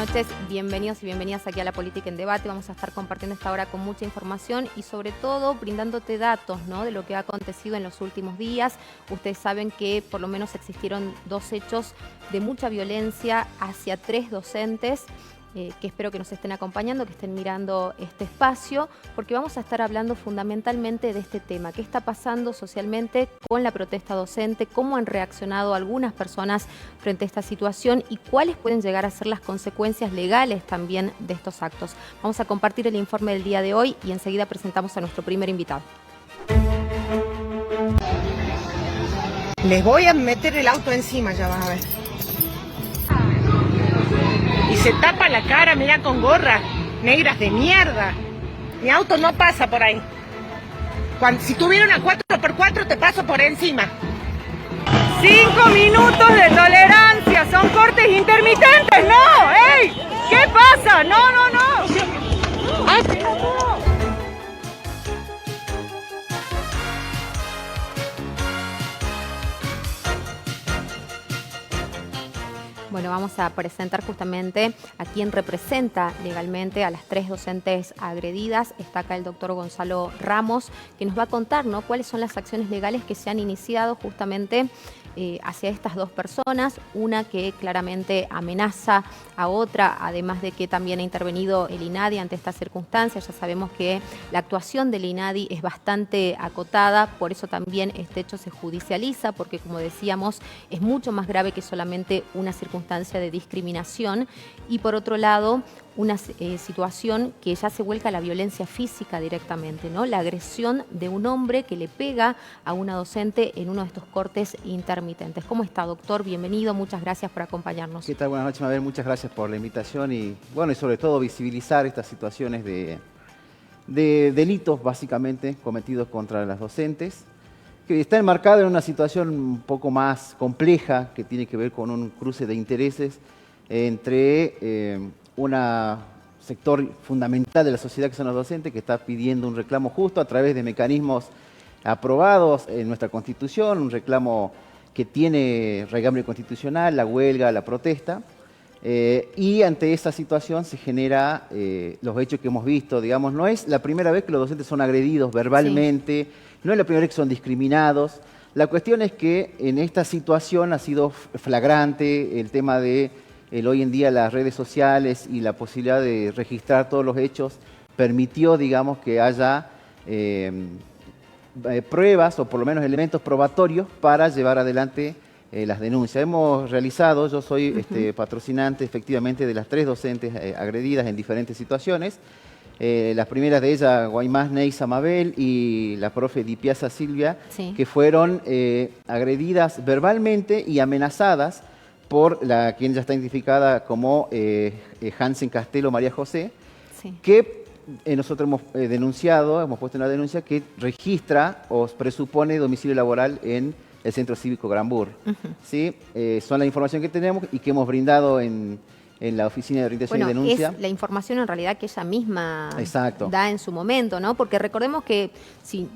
noches, bienvenidos y bienvenidas aquí a La Política en Debate. Vamos a estar compartiendo esta hora con mucha información y sobre todo brindándote datos, ¿no?, de lo que ha acontecido en los últimos días. Ustedes saben que por lo menos existieron 2 hechos de mucha violencia hacia 3 docentes, que espero que nos estén acompañando, que estén mirando este espacio, porque vamos a estar hablando fundamentalmente de este tema. ¿Qué está pasando socialmente con la protesta docente? ¿Cómo han reaccionado algunas personas frente a esta situación? ¿Y cuáles pueden llegar a ser las consecuencias legales también de estos actos? Vamos a compartir el informe del día de hoy y enseguida presentamos a nuestro primer invitado. Les voy a meter el auto encima, ya vas a ver. Y se tapa la cara, mira, con gorras negras de mierda. Mi auto no pasa por ahí. Si tuviera una 4x4 te paso por encima. 5 minutos de tolerancia, son cortes intermitentes, no, ¡ey! ¿Qué pasa? No. Bueno, vamos a presentar justamente a quien representa legalmente a las 3 docentes agredidas. Está acá el doctor Gonzalo Ramos, que nos va a contar, ¿no?, cuáles son las acciones legales que se han iniciado justamente hacia estas 2 personas. Una que claramente amenaza a otra, además de que también ha intervenido el INADI ante estas circunstancias. Ya sabemos que la actuación del INADI es bastante acotada, por eso también este hecho se judicializa, porque como decíamos, es mucho más grave que solamente una circunstancia de discriminación. Y por otro lado, una situación que ya se vuelca a la violencia física directamente, ¿no? La agresión de un hombre que le pega a una docente en uno de estos cortes intermitentes. ¿Cómo está, doctor? Bienvenido, muchas gracias por acompañarnos. ¿Qué tal? Buenas noches, Mabel. Muchas gracias por la invitación y, bueno, y sobre todo visibilizar estas situaciones de delitos, básicamente, cometidos contra las docentes, que está enmarcado en una situación un poco más compleja, que tiene que ver con un cruce de intereses entre un sector fundamental de la sociedad, que son los docentes, que está pidiendo un reclamo justo a través de mecanismos aprobados en nuestra Constitución, un reclamo que tiene raigambre constitucional, la huelga, la protesta, y ante esa situación se genera los hechos que hemos visto. Digamos, no es la primera vez que los docentes son agredidos verbalmente, sí. No es la primera vez que son discriminados. La cuestión es que en esta situación ha sido flagrante el tema de hoy en día las redes sociales y la posibilidad de registrar todos los hechos permitió, digamos, que haya pruebas o por lo menos elementos probatorios para llevar adelante las denuncias. Hemos realizado, yo soy patrocinante efectivamente de las 3 docentes agredidas en diferentes situaciones. Las primeras de ellas, Guaymás Neisa Mabel y la profe Di Piazza Silvia, sí, que fueron agredidas verbalmente y amenazadas por quien ya está identificada como Hansen Castelo María José, sí, que nosotros hemos denunciado, hemos puesto una denuncia que registra o presupone domicilio laboral en el Centro Cívico Granbur. ¿Sí? Son la información que tenemos y que hemos brindado en la Oficina de Orientación y Denuncia. Es la información en realidad que ella misma Exacto. Da en su momento, ¿no? Porque recordemos que, si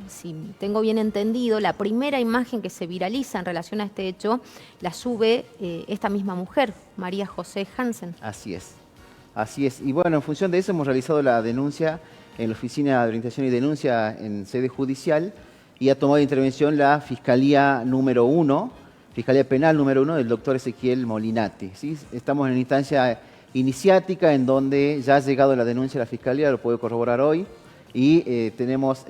tengo bien entendido, la primera imagen que se viraliza en relación a este hecho la sube esta misma mujer, María José Hansen. Así es. Así es. Y bueno, en función de eso hemos realizado la denuncia en la Oficina de Orientación y Denuncia en sede judicial y ha tomado intervención la Fiscalía número 1, Fiscalía Penal número 1 del doctor Ezequiel Molinati. ¿Sí? Estamos en una instancia iniciática en donde ya ha llegado la denuncia a la Fiscalía, lo puedo corroborar hoy, y tenemos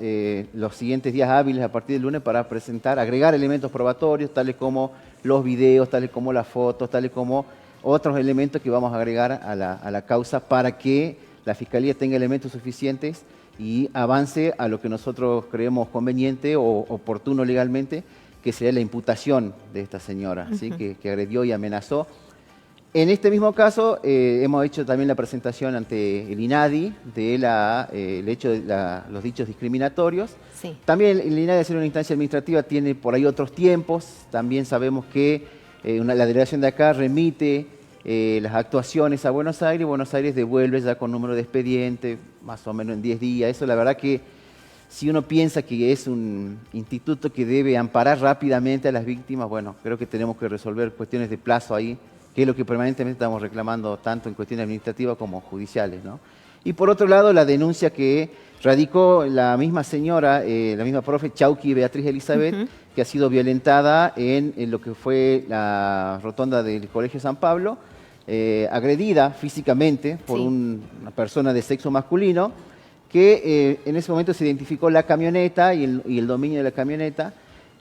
los siguientes días hábiles a partir del lunes para presentar, agregar elementos probatorios, tales como los videos, tales como las fotos, tales como otros elementos que vamos a agregar a la causa para que la Fiscalía tenga elementos suficientes y avance a lo que nosotros creemos conveniente o oportuno legalmente, que sería la imputación de esta señora, ¿sí? que agredió y amenazó. En este mismo caso, hemos hecho también la presentación ante el INADI del hecho de los dichos discriminatorios. Sí. También el INADI, al ser una instancia administrativa, tiene por ahí otros tiempos. También sabemos que la delegación de acá remite las actuaciones a Buenos Aires devuelve ya con número de expediente, más o menos en 10 días. Eso la verdad que si uno piensa que es un instituto que debe amparar rápidamente a las víctimas, bueno, creo que tenemos que resolver cuestiones de plazo ahí que es lo que permanentemente estamos reclamando tanto en cuestiones administrativas como judiciales, ¿no? Y por otro lado, la denuncia que radicó la misma señora, la misma profe Chauqui Beatriz Elizabeth, que ha sido violentada en lo que fue la rotonda del Colegio San Pablo, agredida físicamente por una persona de sexo masculino, que en ese momento se identificó la camioneta y el dominio de la camioneta.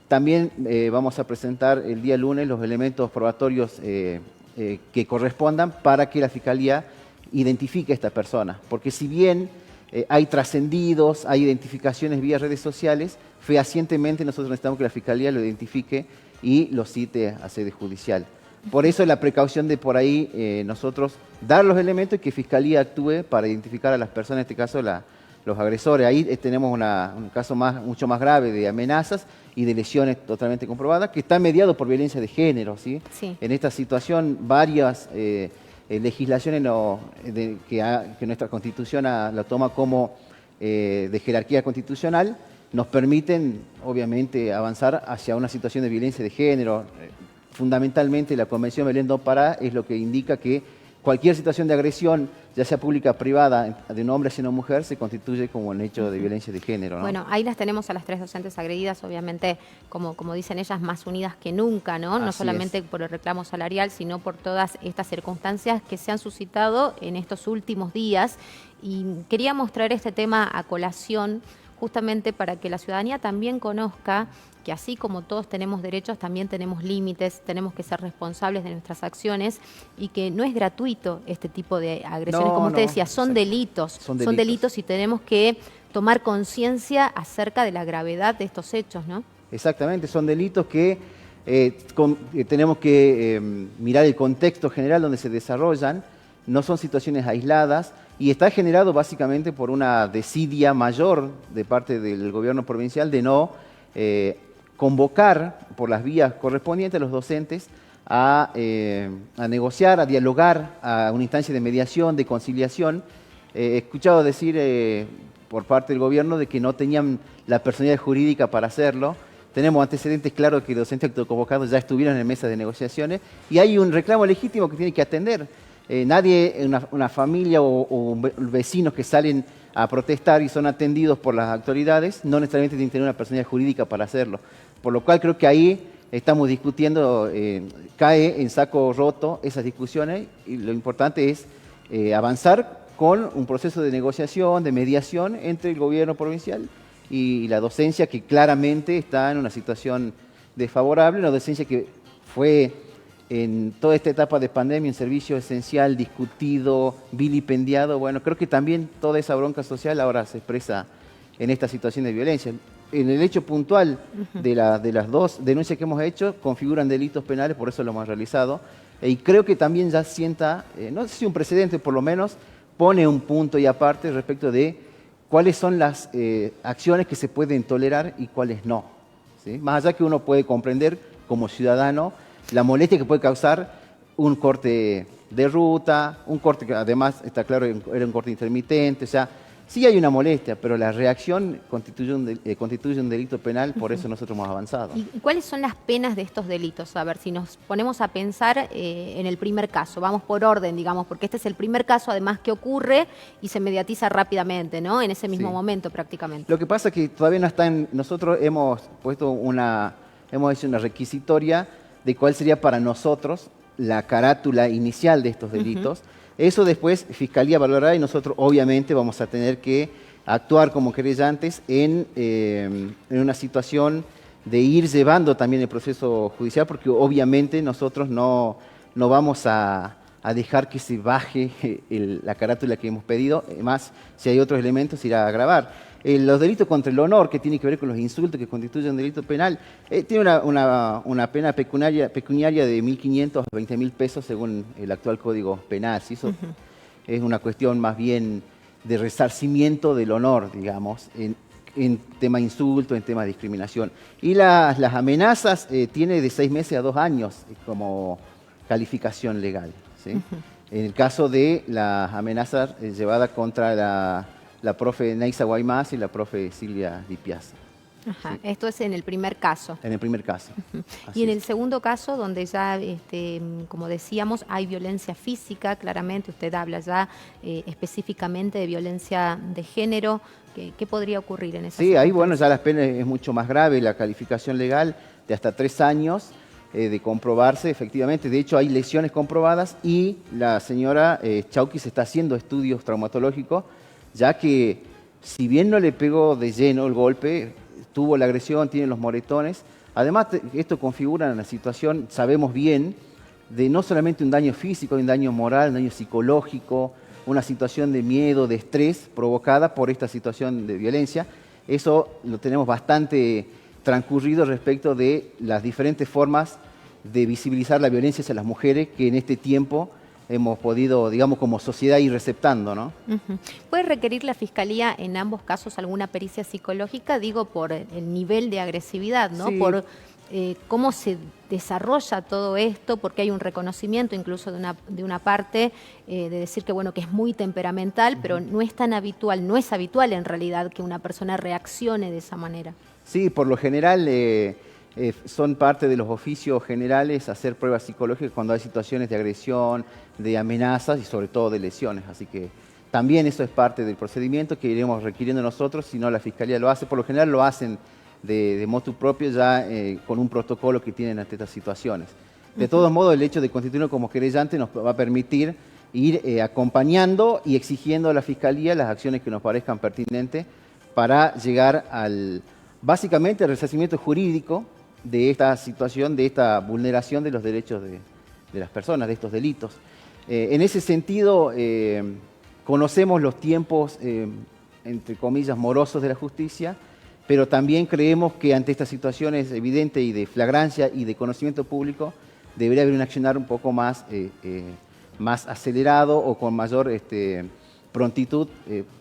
También vamos a presentar el día lunes los elementos probatorios que correspondan para que la Fiscalía identifique a esta persona. Porque si bien hay trascendidos, hay identificaciones vía redes sociales, fehacientemente nosotros necesitamos que la Fiscalía lo identifique y lo cite a sede judicial. Por eso la precaución de por ahí nosotros dar los elementos y que Fiscalía actúe para identificar a las personas, en este caso los agresores. Ahí tenemos un caso mucho más grave de amenazas y de lesiones totalmente comprobadas, que está mediado por violencia de género, ¿sí? Sí. En esta situación varias legislaciones que nuestra Constitución la toma como de jerarquía constitucional, nos permiten obviamente avanzar hacia una situación de violencia de género. Fundamentalmente la Convención Belén do Pará es lo que indica que cualquier situación de agresión, ya sea pública o privada, de un hombre hacia una mujer, se constituye como un hecho de violencia de género, ¿no? Bueno, ahí las tenemos a las 3 docentes agredidas, obviamente, como dicen ellas, más unidas que nunca, ¿no? No solamente por el reclamo salarial, sino por todas estas circunstancias que se han suscitado en estos últimos días. Y queríamos traer este tema a colación justamente para que la ciudadanía también conozca que así como todos tenemos derechos, también tenemos límites, tenemos que ser responsables de nuestras acciones y que no es gratuito este tipo de agresiones. Como usted decía, son delitos. Son delitos y tenemos que tomar conciencia acerca de la gravedad de estos hechos, ¿no? Exactamente, son delitos que tenemos que mirar el contexto general donde se desarrollan, no son situaciones aisladas y está generado básicamente por una desidia mayor de parte del gobierno provincial de no convocar por las vías correspondientes a los docentes a negociar, a dialogar, a una instancia de mediación, de conciliación. He escuchado decir por parte del gobierno de que no tenían la personalidad jurídica para hacerlo. Tenemos antecedentes claros de que los docentes autoconvocados ya estuvieron en mesas de negociaciones y hay un reclamo legítimo que tiene que atender. Nadie, una familia o vecinos que salen a protestar y son atendidos por las autoridades, no necesariamente tienen que tener una personalidad jurídica para hacerlo. Por lo cual creo que ahí estamos discutiendo, cae en saco roto esas discusiones y lo importante es avanzar con un proceso de negociación, de mediación entre el gobierno provincial y la docencia que claramente está en una situación desfavorable, una docencia que fue en toda esta etapa de pandemia un servicio esencial, discutido, vilipendiado. Bueno, creo que también toda esa bronca social ahora se expresa en esta situación de violencia. En el hecho puntual de las dos denuncias que hemos hecho, configuran delitos penales, por eso lo hemos realizado. Y creo que también ya sienta, no sé si un precedente, por lo menos pone un punto y aparte respecto de cuáles son las acciones que se pueden tolerar y cuáles no, ¿sí? Más allá que uno puede comprender como ciudadano la molestia que puede causar un corte de ruta, un corte que además, está claro, era un corte intermitente, o sea, sí hay una molestia, pero la reacción constituye un delito penal, por eso nosotros hemos avanzado. ¿Y cuáles son las penas de estos delitos? A ver, si nos ponemos a pensar en el primer caso, vamos por orden, digamos, porque este es el primer caso además que ocurre y se mediatiza rápidamente, ¿no? En ese mismo momento prácticamente. Lo que pasa es que todavía no está nosotros hemos hecho una requisitoria de cuál sería para nosotros la carátula inicial de estos delitos. Eso después Fiscalía valorará y nosotros obviamente vamos a tener que actuar como querellantes en una situación de ir llevando también el proceso judicial, porque obviamente nosotros no vamos a dejar que se baje la carátula que hemos pedido. Además, si hay otros elementos, se irá a agravar. Los delitos contra el honor, que tiene que ver con los insultos que constituyen un delito penal, tiene una pena pecuniaria de 1.500 a 20.000 pesos según el actual Código Penal. ¿Sí? Eso es una cuestión más bien de resarcimiento del honor, digamos, en tema insulto, en tema discriminación. Y las amenazas tiene de 6 meses a 2 años como calificación legal, ¿sí? En el caso de las amenazas llevadas contra la profe Neisa Guaymás y la profe Silvia Di Piazza. Ajá, Sí, esto es en el primer caso. en el primer caso. Así Y en es. el segundo caso, donde ya, como decíamos, hay violencia física, claramente usted habla ya específicamente de violencia de género, ¿qué podría ocurrir en esa Sí, ahí bueno, circunstancia? ya las penas es mucho más grave, la calificación legal de hasta 3 años de comprobarse efectivamente. De hecho, hay lesiones comprobadas y la señora Chauqui se está haciendo estudios traumatológicos, ya que si bien no le pegó de lleno el golpe, tuvo la agresión, tiene los moretones. Además, esto configura una situación, sabemos bien, de no solamente un daño físico, un daño moral, un daño psicológico, una situación de miedo, de estrés provocada por esta situación de violencia. Eso lo tenemos bastante transcurrido respecto de las diferentes formas de visibilizar la violencia hacia las mujeres que en este tiempo hemos podido, digamos, como sociedad ir receptando, ¿no? Ujú. ¿Puede requerir la Fiscalía en ambos casos alguna pericia psicológica? Digo, por el nivel de agresividad, ¿no? Sí. Por cómo se desarrolla todo esto, porque hay un reconocimiento incluso de una parte de decir que, bueno, que es muy temperamental, pero no es tan habitual, no es habitual en realidad que una persona reaccione de esa manera. Sí, por lo general son parte de los oficios generales hacer pruebas psicológicas cuando hay situaciones de agresión, de amenazas y sobre todo de lesiones. Así que también eso es parte del procedimiento que iremos requiriendo nosotros, si no la Fiscalía lo hace. Por lo general lo hacen de motu propio ya con un protocolo que tienen ante estas situaciones. De todos modos, el hecho de constituirnos como querellante nos va a permitir ir acompañando y exigiendo a la Fiscalía las acciones que nos parezcan pertinentes para llegar básicamente al resarcimiento jurídico de esta situación, de esta vulneración de los derechos de las personas, de estos delitos. En ese sentido, conocemos los tiempos, entre comillas, morosos de la justicia, pero también creemos que ante estas situaciones evidentes y de flagrancia y de conocimiento público, debería haber un accionar un poco más, más acelerado o con mayor prontitud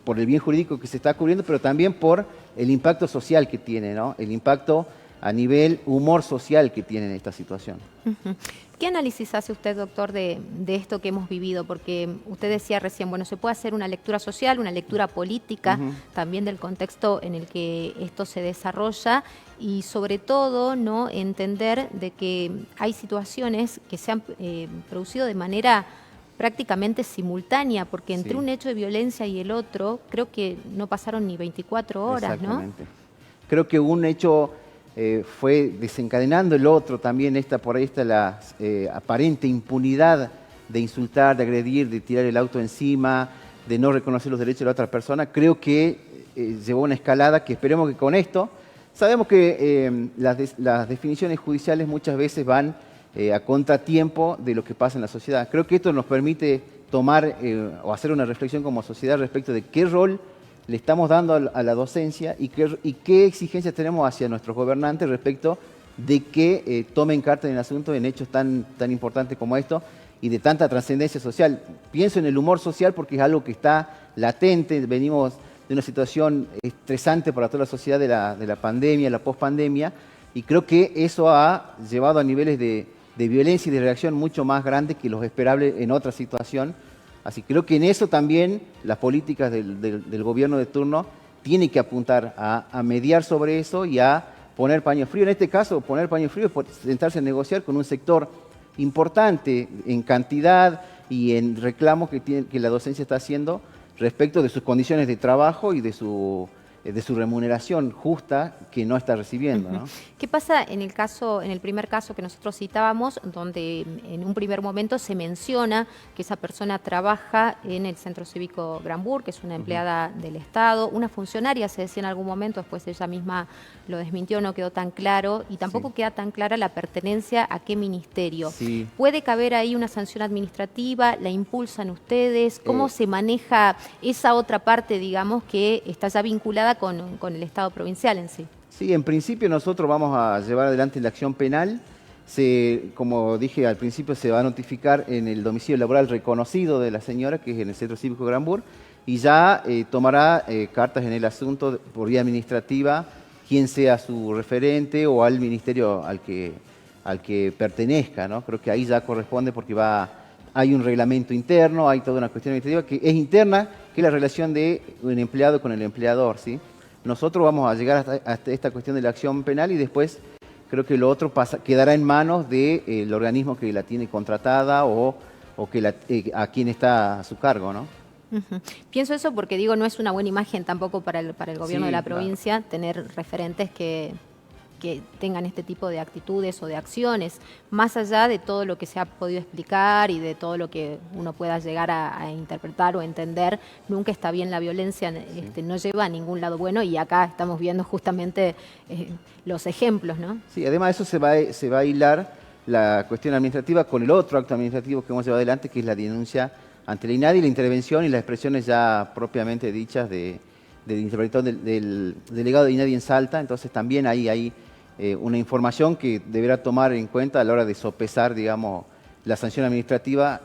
por el bien jurídico que se está cubriendo, pero también por el impacto social que tiene, ¿no? El impacto a nivel humor social que tiene esta situación. Ujú. ¿Qué análisis hace usted, doctor, de esto que hemos vivido? Porque usted decía recién, bueno, se puede hacer una lectura social, una lectura política, también del contexto en el que esto se desarrolla y sobre todo, ¿no?, entender de que hay situaciones que se han producido de manera prácticamente simultánea, porque entre Sí. un hecho de violencia y el otro, creo que no pasaron ni 24 horas, ¿no? Exactamente. Creo que un hecho fue desencadenando el otro también, por ahí está la aparente impunidad de insultar, de agredir, de tirar el auto encima, de no reconocer los derechos de la otra persona. Creo que llevó una escalada que esperemos que con esto, sabemos que las definiciones judiciales muchas veces van a contratiempo de lo que pasa en la sociedad. Creo que esto nos permite tomar o hacer una reflexión como sociedad respecto de qué rol le estamos dando a la docencia y qué exigencias tenemos hacia nuestros gobernantes respecto de que tomen carta en el asunto en hechos tan importantes como esto y de tanta trascendencia social. Pienso en el humor social porque es algo que está latente, venimos de una situación estresante para toda la sociedad de la pandemia, la pospandemia, y creo que eso ha llevado a niveles de violencia y de reacción mucho más grandes que los esperables en otra situación. Así que creo que en eso también las políticas del gobierno de turno tienen que apuntar a mediar sobre eso y a poner paño frío. En este caso, poner paño frío es sentarse a negociar con un sector importante en cantidad y en reclamos que la docencia está haciendo respecto de sus condiciones de trabajo y de su remuneración justa que no está recibiendo, ¿no? ¿Qué pasa en el primer caso que nosotros citábamos, donde en un primer momento se menciona que esa persona trabaja en el Centro Cívico Granburg, que es una empleada del Estado, una funcionaria, se decía en algún momento, después ella misma lo desmintió, no quedó tan claro, y tampoco queda tan clara la pertenencia a qué ministerio. Sí. ¿Puede caber ahí una sanción administrativa? ¿La impulsan ustedes? ¿Cómo se maneja esa otra parte, digamos, que está ya vinculada con el Estado provincial en sí? Sí, en principio nosotros vamos a llevar adelante la acción penal. Como dije al principio, se va a notificar en el domicilio laboral reconocido de la señora, que es en el Centro Cívico Granburg, y ya tomará cartas en el asunto por vía administrativa, quien sea su referente o al ministerio al que pertenezca, ¿no? Creo que ahí ya corresponde porque hay un reglamento interno, hay toda una cuestión administrativa que es interna, que es la relación de un empleado con el empleador, ¿sí? nosotros vamos a llegar hasta esta cuestión de la acción penal y después creo que lo otro quedará en manos del organismo que la tiene contratada o que a quien está a su cargo, ¿no? Pienso eso porque digo, no es una buena imagen tampoco para el gobierno Sí, de la claro. provincia tener referentes que tengan este tipo de actitudes o de acciones, más allá de todo lo que se ha podido explicar y de todo lo que uno pueda llegar a interpretar o entender. Nunca está bien la violencia, no lleva a ningún lado bueno, y acá estamos viendo justamente los ejemplos, ¿no? Sí, además de eso se va a hilar la cuestión administrativa con el otro acto administrativo que hemos llevado adelante, que es la denuncia ante la INADI, la intervención y las expresiones ya propiamente dichas del interventor del delegado de INADI en Salta. Entonces también ahí hay una información que deberá tomar en cuenta a la hora de sopesar, digamos, la sanción administrativa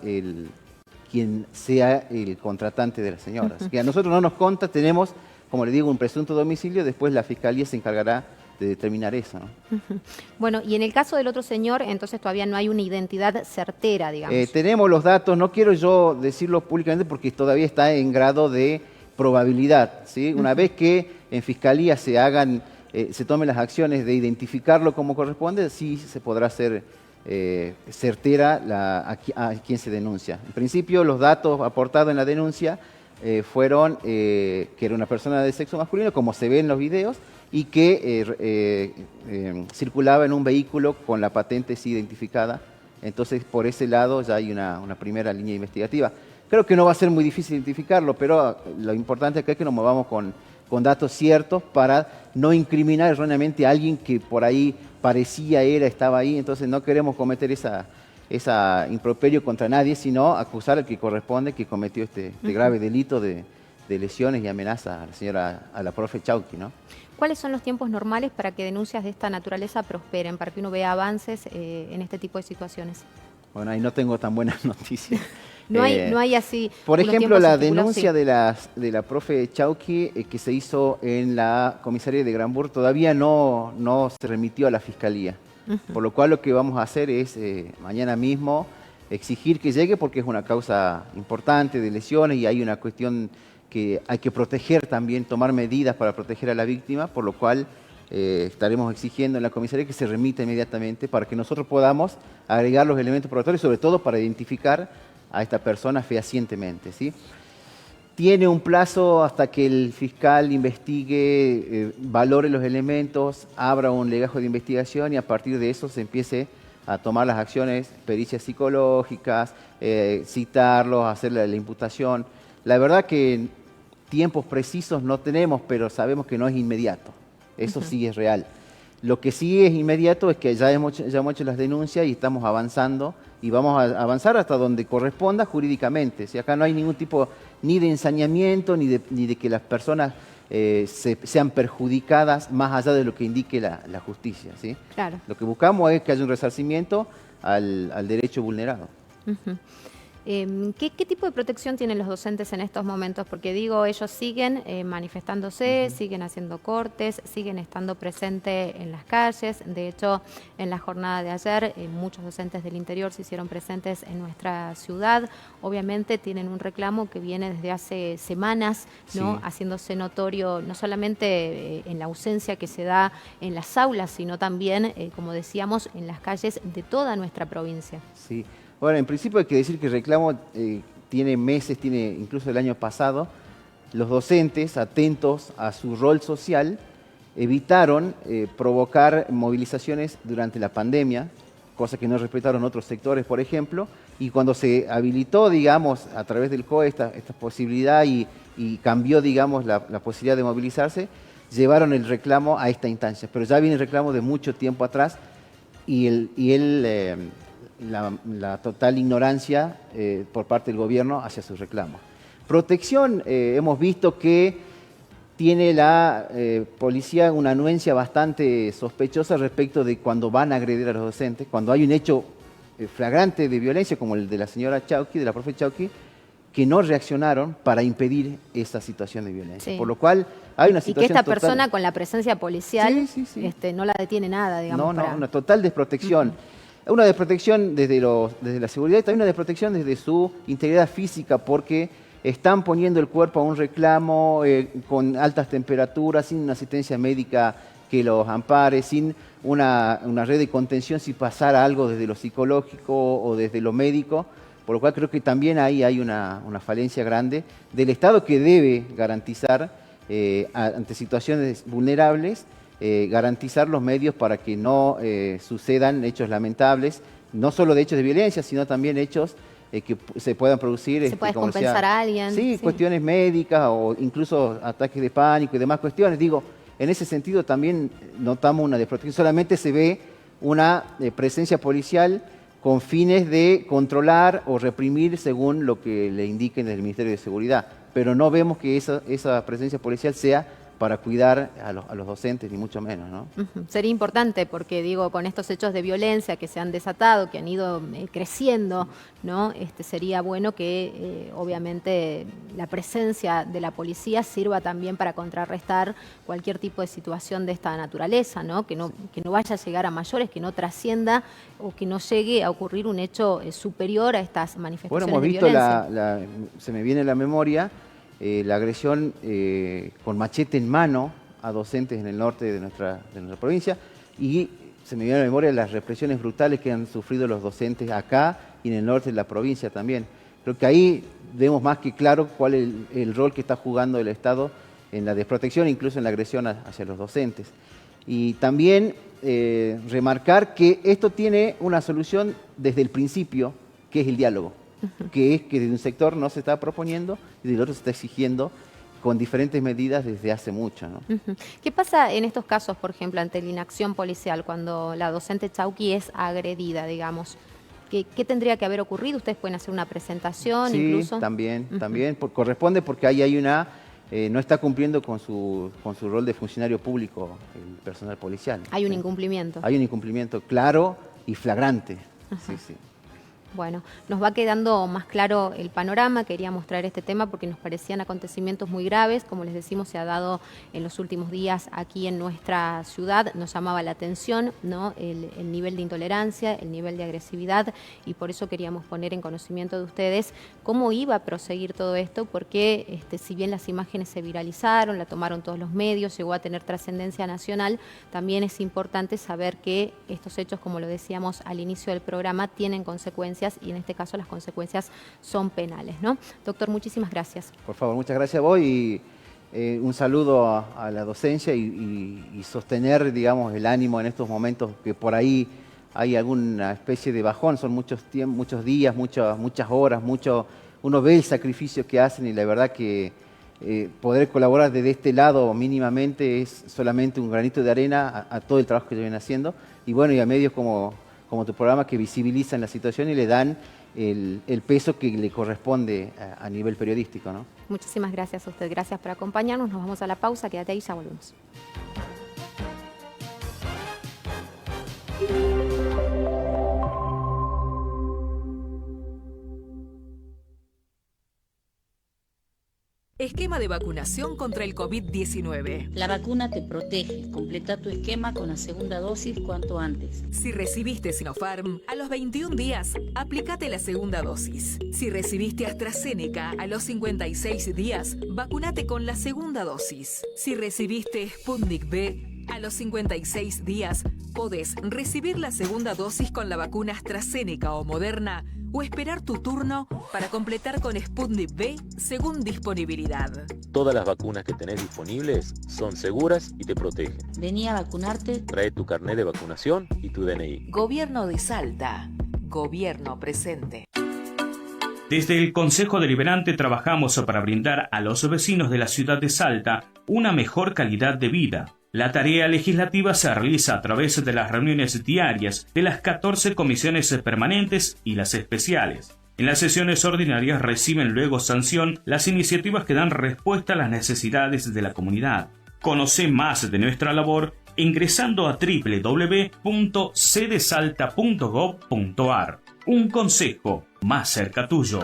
quien sea el contratante de las señoras. Que a nosotros no nos consta, tenemos, como le digo, un presunto domicilio, después la Fiscalía se encargará de determinar eso, ¿no? Bueno, y en el caso del otro señor, entonces todavía no hay una identidad certera, digamos. Tenemos los datos, no quiero yo decirlo públicamente porque todavía está en grado de probabilidad, ¿sí? Una vez que en Fiscalía se tomen las acciones de identificarlo como corresponde, sí se podrá hacer certera a quien se denuncia. En principio, los datos aportados en la denuncia fueron que era una persona de sexo masculino, como se ve en los videos, y que circulaba en un vehículo con la patente sí identificada. Entonces, por ese lado ya hay una primera línea investigativa. Creo que no va a ser muy difícil identificarlo, pero lo importante acá es que nos movamos con datos ciertos para no incriminar erróneamente a alguien que por ahí parecía, estaba ahí. Entonces no queremos cometer esa improperio contra nadie, sino acusar al que corresponde, que cometió este grave delito de lesiones y amenaza a la profe Chauqui, ¿no? ¿Cuáles son los tiempos normales para que denuncias de esta naturaleza prosperen, para que uno vea avances en este tipo de situaciones? Bueno, ahí no tengo tan buenas noticias. No hay así. Por unos ejemplo, tiempos la estipulados, denuncia sí. de la profe Chauqui que se hizo en la comisaría de Granburg todavía no se remitió a la Fiscalía. Por lo cual lo que vamos a hacer es mañana mismo exigir que llegue, porque es una causa importante de lesiones y hay una cuestión que hay que proteger también, tomar medidas para proteger a la víctima, por lo cual estaremos exigiendo en la comisaría que se remita inmediatamente para que nosotros podamos agregar los elementos probatorios, sobre todo para identificar a esta persona fehacientemente, ¿sí? Tiene un plazo hasta que el fiscal investigue, valore los elementos, abra un legajo de investigación y a partir de eso se empiece a tomar las acciones, pericias psicológicas, citarlos, hacer la imputación. La verdad que tiempos precisos no tenemos, pero sabemos que no es inmediato. Eso sí es real. Lo que sí es inmediato es que ya hemos hecho las denuncias y estamos avanzando y vamos a avanzar hasta donde corresponda jurídicamente. Si acá no hay ningún tipo ni de ensañamiento ni de que las personas sean perjudicadas más allá de lo que indique la justicia, ¿sí? Claro. Lo que buscamos es que haya un resarcimiento al derecho vulnerado. ¿Qué tipo de protección tienen los docentes en estos momentos? Porque digo, ellos siguen manifestándose, siguen haciendo cortes, siguen estando presentes en las calles. De hecho, en la jornada de ayer, muchos docentes del interior se hicieron presentes en nuestra ciudad. Obviamente tienen un reclamo que viene desde hace semanas, ¿no? Sí. Haciéndose notorio no solamente en la ausencia que se da en las aulas, sino también, como decíamos, en las calles de toda nuestra provincia. Sí. Bueno, en principio hay que decir que el reclamo tiene meses, tiene incluso el año pasado. Los docentes, atentos a su rol social, evitaron provocar movilizaciones durante la pandemia, cosa que no respetaron otros sectores, por ejemplo, y cuando se habilitó, digamos, a través del COE esta posibilidad y cambió, digamos, la posibilidad de movilizarse, llevaron el reclamo a esta instancia. Pero ya viene el reclamo de mucho tiempo atrás la total ignorancia por parte del gobierno hacia sus reclamos. Protección, hemos visto que tiene la policía una anuencia bastante sospechosa respecto de cuando van a agredir a los docentes, cuando hay un hecho flagrante de violencia como el de la señora Chauqui, de la profe Chauqui, que no reaccionaron para impedir esa situación de violencia. Sí. Por lo cual hay una situación y que esta total... persona con la presencia policial Sí. no la detiene nada, digamos. No, una total desprotección. Una desprotección desde la seguridad y también una desprotección desde su integridad física, porque están poniendo el cuerpo a un reclamo con altas temperaturas, sin una asistencia médica que los ampare, sin una red de contención si pasara algo desde lo psicológico o desde lo médico, por lo cual creo que también ahí hay una falencia grande del Estado que debe garantizar ante situaciones vulnerables, garantizar los medios para que no sucedan hechos lamentables, no solo de hechos de violencia, sino también hechos que se puedan producir. ¿Se puede compensar a alguien? Sí, cuestiones médicas o incluso ataques de pánico y demás cuestiones. Digo, en ese sentido también notamos una desprotección. Solamente se ve una presencia policial con fines de controlar o reprimir según lo que le indiquen del Ministerio de Seguridad. Pero no vemos que esa presencia policial sea para cuidar a los docentes, ni mucho menos, ¿no? Sería importante porque, digo, con estos hechos de violencia que se han desatado, que han ido creciendo, ¿no? Sería bueno que, obviamente, la presencia de la policía sirva también para contrarrestar cualquier tipo de situación de esta naturaleza, ¿no? Que no vaya a llegar a mayores, que no trascienda o que no llegue a ocurrir un hecho superior a estas manifestaciones hemos de visto violencia. se me viene a la memoria la agresión con machete en mano a docentes en el norte de nuestra provincia, y se me viene a la memoria las represiones brutales que han sufrido los docentes acá y en el norte de la provincia también. Creo que ahí vemos más que claro cuál es el rol que está jugando el Estado en la desprotección, incluso en la agresión hacia los docentes. Y también remarcar que esto tiene una solución desde el principio, que es el diálogo. Que es que de un sector no se está proponiendo y del otro se está exigiendo con diferentes medidas desde hace mucho, ¿no? ¿Qué pasa en estos casos, por ejemplo, ante la inacción policial, cuando la docente Chauqui es agredida, digamos? ¿Qué tendría que haber ocurrido? ¿Ustedes pueden hacer una presentación incluso? Sí, también corresponde porque ahí hay no está cumpliendo con su rol de funcionario público el personal policial. Hay un incumplimiento. Hay un incumplimiento claro y flagrante. Sí, sí. Bueno, nos va quedando más claro el panorama. Quería mostrar este tema porque nos parecían acontecimientos muy graves. Como les decimos, se ha dado en los últimos días aquí en nuestra ciudad. Nos llamaba la atención, ¿no? El nivel de intolerancia, el nivel de agresividad, y por eso queríamos poner en conocimiento de ustedes cómo iba a proseguir todo esto, porque si bien las imágenes se viralizaron, la tomaron todos los medios, llegó a tener trascendencia nacional, también es importante saber que estos hechos, como lo decíamos al inicio del programa, tienen consecuencias, y en este caso las consecuencias son penales, ¿no? Doctor, muchísimas gracias. Por favor, muchas gracias a vos y un saludo a la docencia y sostener, digamos, el ánimo en estos momentos que por ahí hay alguna especie de bajón. Son muchos días, muchas horas, uno ve el sacrificio que hacen y la verdad que poder colaborar desde este lado mínimamente es solamente un granito de arena a todo el trabajo que vienen haciendo, y bueno, y a medios como tu programa, que visibilizan la situación y le dan el peso que le corresponde a nivel periodístico, ¿no? Muchísimas gracias a usted, gracias por acompañarnos. Nos vamos a la pausa, quédate ahí, ya volvemos. Esquema de vacunación contra el COVID-19. La vacuna te protege. Completa tu esquema con la segunda dosis cuanto antes. Si recibiste Sinopharm, a los 21 días, aplicate la segunda dosis. Si recibiste AstraZeneca, a los 56 días, vacunate con la segunda dosis. Si recibiste Sputnik V, a los 56 días, podés recibir la segunda dosis con la vacuna AstraZeneca o Moderna, o esperar tu turno para completar con Sputnik V según disponibilidad. Todas las vacunas que tenés disponibles son seguras y te protegen. Vení a vacunarte. Trae tu carnet de vacunación y tu DNI. Gobierno de Salta. Gobierno presente. Desde el Consejo Deliberante trabajamos para brindar a los vecinos de la ciudad de Salta una mejor calidad de vida. La tarea legislativa se realiza a través de las reuniones diarias de las 14 comisiones permanentes y las especiales. En las sesiones ordinarias reciben luego sanción las iniciativas que dan respuesta a las necesidades de la comunidad. Conoce más de nuestra labor ingresando a www.cdesalta.gov.ar. Un consejo más cerca tuyo.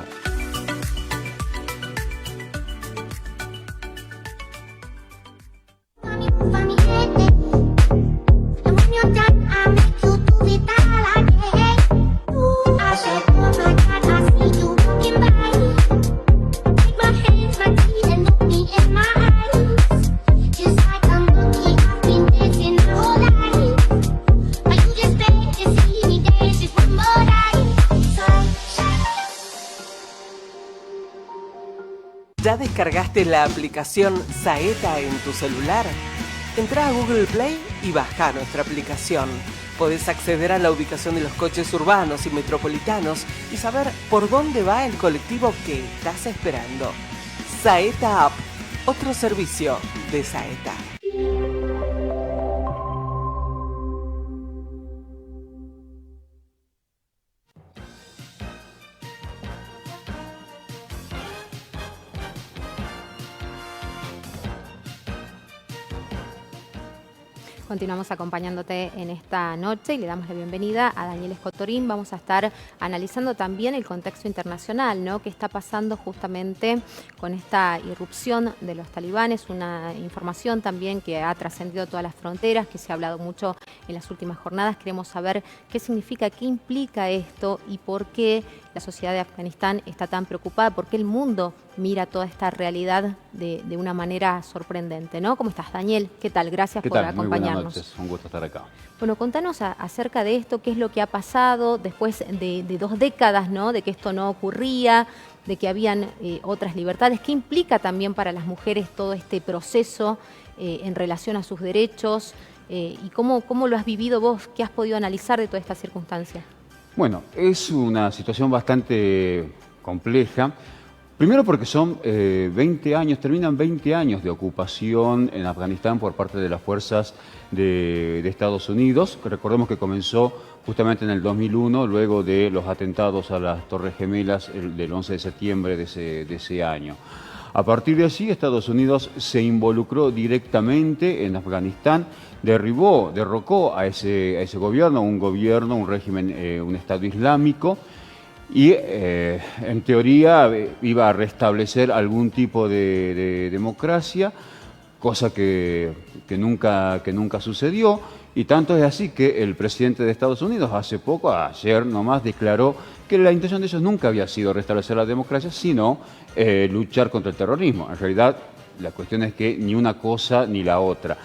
¿Ya descargaste la aplicación Saeta en tu celular? Entrá a Google Play y baja nuestra aplicación. Podés acceder a la ubicación de los coches urbanos y metropolitanos y saber por dónde va el colectivo que estás esperando. Saeta App, otro servicio de Saeta. Continuamos acompañándote en esta noche y le damos la bienvenida a Daniel Escotorín. Vamos a estar analizando también el contexto internacional, ¿no? ¿Qué está pasando justamente con esta irrupción de los talibanes? Una información también que ha trascendido todas las fronteras, que se ha hablado mucho en las últimas jornadas. Queremos saber qué significa, qué implica esto y por qué la sociedad de Afganistán está tan preocupada, por qué el mundo mira toda esta realidad de una manera sorprendente, ¿no? ¿Cómo estás, Daniel? ¿Qué tal? Gracias por acompañarnos. Muy buenas noches, un gusto estar acá. Bueno, contanos acerca de esto, qué es lo que ha pasado después de 2 décadas, ¿no? De que esto no ocurría, de que habían otras libertades. ¿Qué implica también para las mujeres todo este proceso en relación a sus derechos? ¿Y cómo lo has vivido vos? ¿Qué has podido analizar de toda esta circunstancia? Bueno, es una situación bastante compleja. Primero porque son 20 años, terminan 20 años de ocupación en Afganistán por parte de las fuerzas de Estados Unidos. Recordemos que comenzó justamente en el 2001, luego de los atentados a las Torres Gemelas del 11 de septiembre de ese año. A partir de allí, Estados Unidos se involucró directamente en Afganistán, derrocó a ese gobierno, un régimen, un Estado islámico, y en teoría iba a restablecer algún tipo de democracia, cosa que nunca sucedió. Y tanto es así que el presidente de Estados Unidos hace poco, ayer nomás, declaró que la intención de ellos nunca había sido restablecer la democracia, sino luchar contra el terrorismo. En realidad, la cuestión es que ni una cosa ni la otra.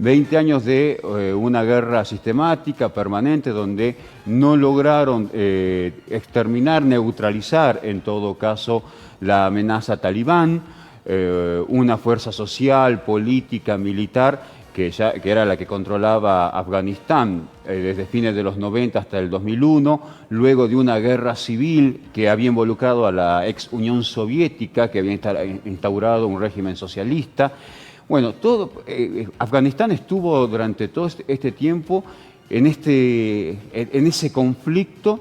20 años de una guerra sistemática, permanente, donde no lograron exterminar, neutralizar, en todo caso, la amenaza talibán, una fuerza social, política, militar, que era la que controlaba Afganistán desde fines de los 90 hasta el 2001, luego de una guerra civil que había involucrado a la ex Unión Soviética, que había instaurado un régimen socialista. Bueno, Afganistán estuvo durante todo este tiempo en ese conflicto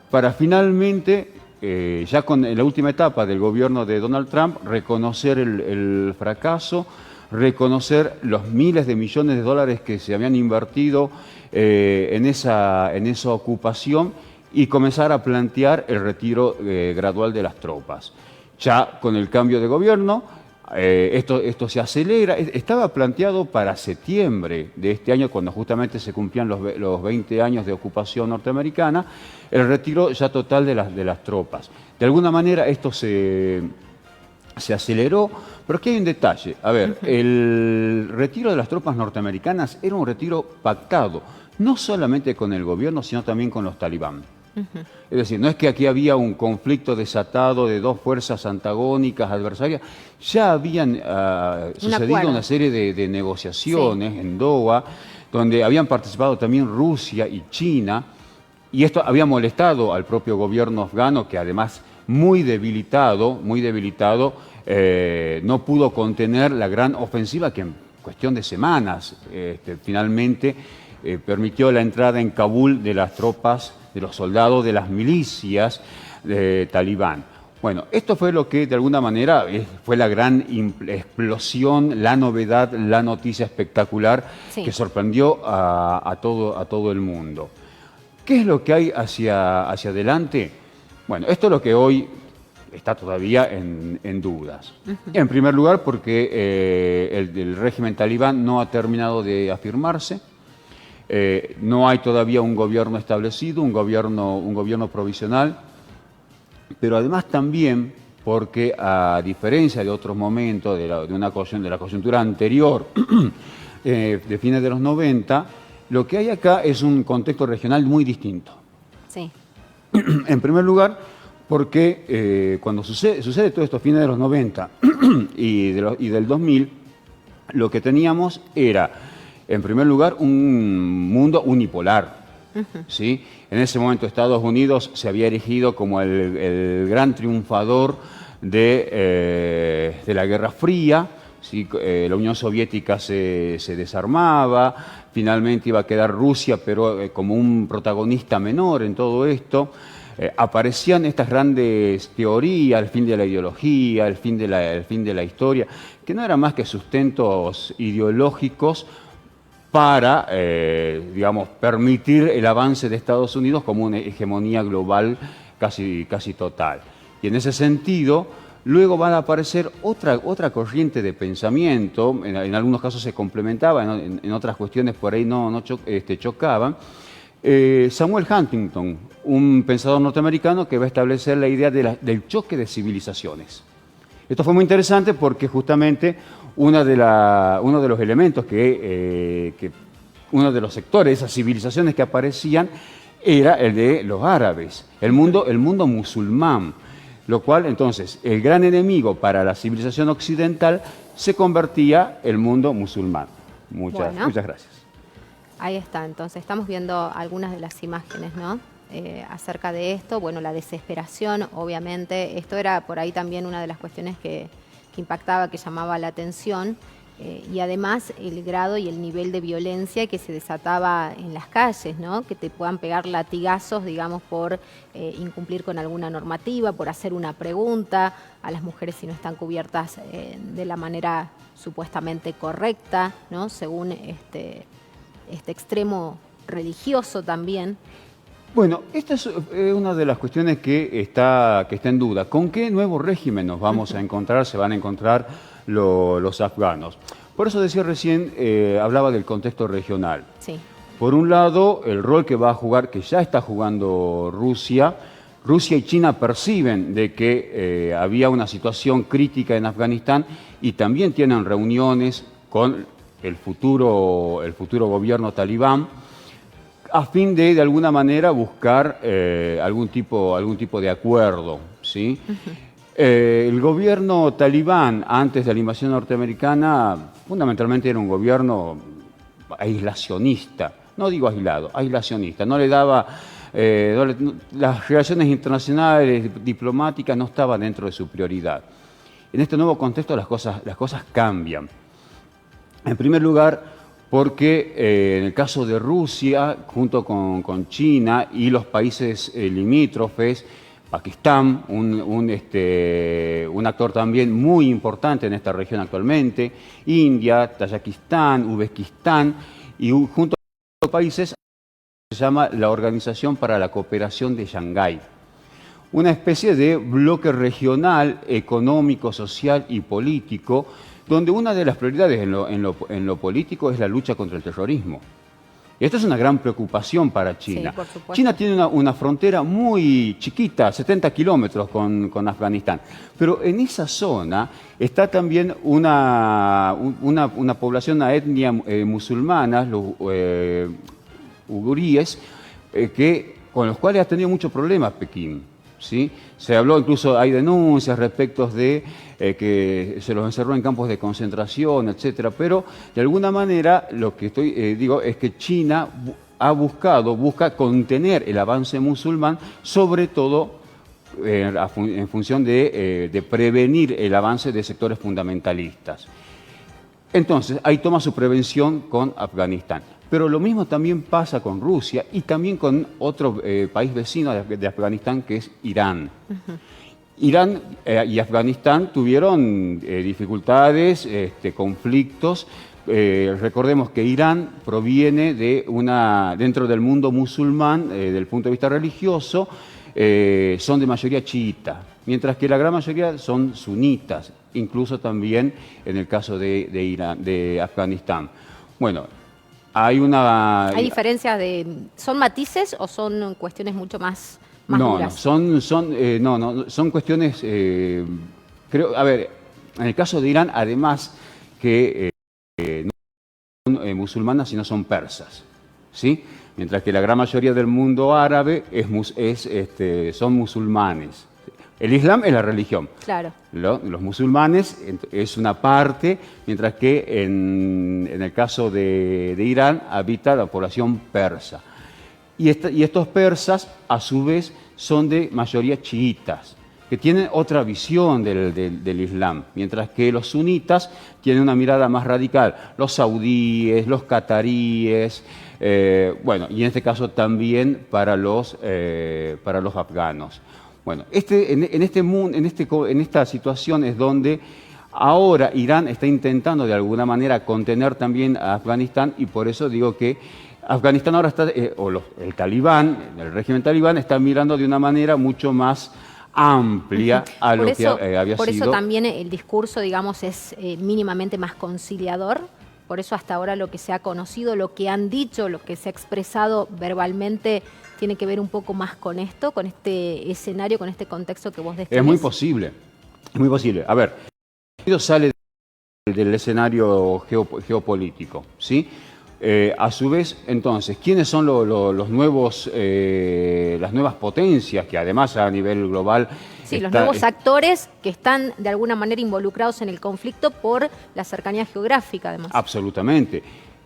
para finalmente, ya en la última etapa del gobierno de Donald Trump, reconocer el fracaso, reconocer los miles de millones de dólares que se habían invertido en esa ocupación y comenzar a plantear el retiro gradual de las tropas. Ya con el cambio de gobierno, esto se acelera. Estaba planteado para septiembre de este año, cuando justamente se cumplían los 20 años de ocupación norteamericana, el retiro ya total de las tropas. De alguna manera esto se aceleró, pero aquí hay un detalle. A ver, el retiro de las tropas norteamericanas era un retiro pactado, no solamente con el gobierno, sino también con los talibán. Es decir, no es que aquí había un conflicto desatado de 2 fuerzas antagónicas, adversarias. Ya habían sucedido una serie de negociaciones en Doha, donde habían participado también Rusia y China, y esto había molestado al propio gobierno afgano, que además muy debilitado, no pudo contener la gran ofensiva que en cuestión de semanas finalmente permitió la entrada en Kabul de las tropas, de los soldados, de las milicias talibán. Bueno, esto fue lo que de alguna manera fue la gran explosión, la novedad, la noticia espectacular que sorprendió a todo el mundo. ¿Qué es lo que hay hacia adelante? Bueno, esto es lo que hoy está todavía en dudas. En primer lugar, porque el régimen talibán no ha terminado de afirmarse. No hay todavía un gobierno establecido, un gobierno provisional, pero además también porque, a diferencia de otros momentos de la coyuntura anterior, de fines de los 90, lo que hay acá es un contexto regional muy distinto. Sí. En primer lugar, porque cuando sucede todo esto, fines de los 90 y del 2000, lo que teníamos era, en primer lugar, un mundo unipolar. ¿Sí? En ese momento Estados Unidos se había erigido como el gran triunfador de la Guerra Fría. ¿Sí? La Unión Soviética se desarmaba, finalmente iba a quedar Rusia, pero como un protagonista menor en todo esto. Aparecían estas grandes teorías, el fin de la ideología, el fin de la historia, que no eran más que sustentos ideológicos para, digamos, permitir el avance de Estados Unidos como una hegemonía global casi total. Y en ese sentido, luego van a aparecer otra corriente de pensamiento, en algunos casos se complementaba, en otras cuestiones por ahí no chocaban. Samuel Huntington, un pensador norteamericano que va a establecer la idea del choque de civilizaciones. Esto fue muy interesante porque justamente uno de los elementos uno de los sectores de esas civilizaciones que aparecían era el de los árabes, el mundo musulmán, lo cual entonces el gran enemigo para la civilización occidental se convertía el mundo musulmán. Muchas gracias. Ahí está, entonces estamos viendo algunas de las imágenes, ¿no? Acerca de esto, bueno, la desesperación, obviamente, esto era por ahí también una de las cuestiones que impactaba, que llamaba la atención, y además el grado y el nivel de violencia que se desataba en las calles, ¿no? Que te puedan pegar latigazos, digamos, por incumplir con alguna normativa, por hacer una pregunta a las mujeres si no están cubiertas de la manera supuestamente correcta, ¿no? Según este extremo religioso también. Bueno, esta es una de las cuestiones que está en duda. ¿Con qué nuevo régimen nos vamos a encontrar? Se van a encontrar los afganos. Por eso decía recién, hablaba del contexto regional. Sí. Por un lado, el rol que va a jugar, que ya está jugando Rusia. Rusia y China perciben de que había una situación crítica en Afganistán y también tienen reuniones con el futuro gobierno talibán, a fin de alguna manera buscar algún tipo de acuerdo, ¿sí? El gobierno talibán, antes de la invasión norteamericana, fundamentalmente era un gobierno aislacionista, no digo aislado, aislacionista, no le daba, las relaciones internacionales, diplomáticas, no estaban dentro de su prioridad. En este nuevo contexto las cosas cambian. En primer lugar, porque en el caso de Rusia, junto con China y los países limítrofes, Pakistán, un actor también muy importante en esta región actualmente, India, Tayikistán, Uzbekistán, y junto a los países se llama la Organización para la Cooperación de Shanghái, una especie de bloque regional, económico, social y político, donde una de las prioridades en lo político es la lucha contra el terrorismo. Y esta es una gran preocupación para China. Sí, por supuesto. China tiene una frontera muy chiquita, 70 kilómetros con Afganistán. Pero en esa zona está también una población, una etnia musulmana, los uiguríes, con los cuales ha tenido muchos problemas Pekín. ¿Sí? Se habló, incluso hay denuncias respecto de que se los encerró en campos de concentración, etcétera, pero de alguna manera lo que digo es que China busca contener el avance musulmán, sobre todo en función de prevenir el avance de sectores fundamentalistas. Entonces, ahí toma su prevención con Afganistán. Pero lo mismo también pasa con Rusia y también con otro país vecino de Afganistán, que es Irán. Irán y Afganistán tuvieron dificultades, conflictos. Recordemos que Irán proviene dentro del mundo musulmán, desde el punto de vista religioso, son de mayoría chiita, mientras que la gran mayoría son sunitas, incluso también en el caso de Afganistán. Bueno, hay diferencias ¿son matices o son cuestiones mucho más duras? Son cuestiones, creo, a ver, en el caso de Irán, además que no son musulmanas, sino son persas, ¿sí? Mientras que la gran mayoría del mundo árabe son musulmanes. El Islam es la religión. Claro. Los musulmanes es una parte, mientras que en el caso de Irán habita la población persa. Y estos persas, a su vez, son de mayoría chiitas, que tienen otra visión del Islam, mientras que los sunitas tienen una mirada más radical. Los saudíes, los cataríes, bueno, y en este caso también para los afganos. Bueno, en esta situación es donde ahora Irán está intentando de alguna manera contener también a Afganistán, y por eso digo que Afganistán ahora está, el talibán, el régimen talibán está mirando de una manera mucho más amplia a lo que había sido. Por eso también el discurso, digamos, es mínimamente más conciliador. Por eso hasta ahora lo que se ha conocido, lo que han dicho, lo que se ha expresado verbalmente, tiene que ver un poco más con esto, con este escenario, con este contexto que vos describís. Es muy posible, es muy posible. A ver, sale del escenario geopolítico, ¿sí? A su vez, entonces, ¿quiénes son las nuevas potencias que además a nivel global... Sí, los nuevos actores que están de alguna manera involucrados en el conflicto por la cercanía geográfica, además. Absolutamente.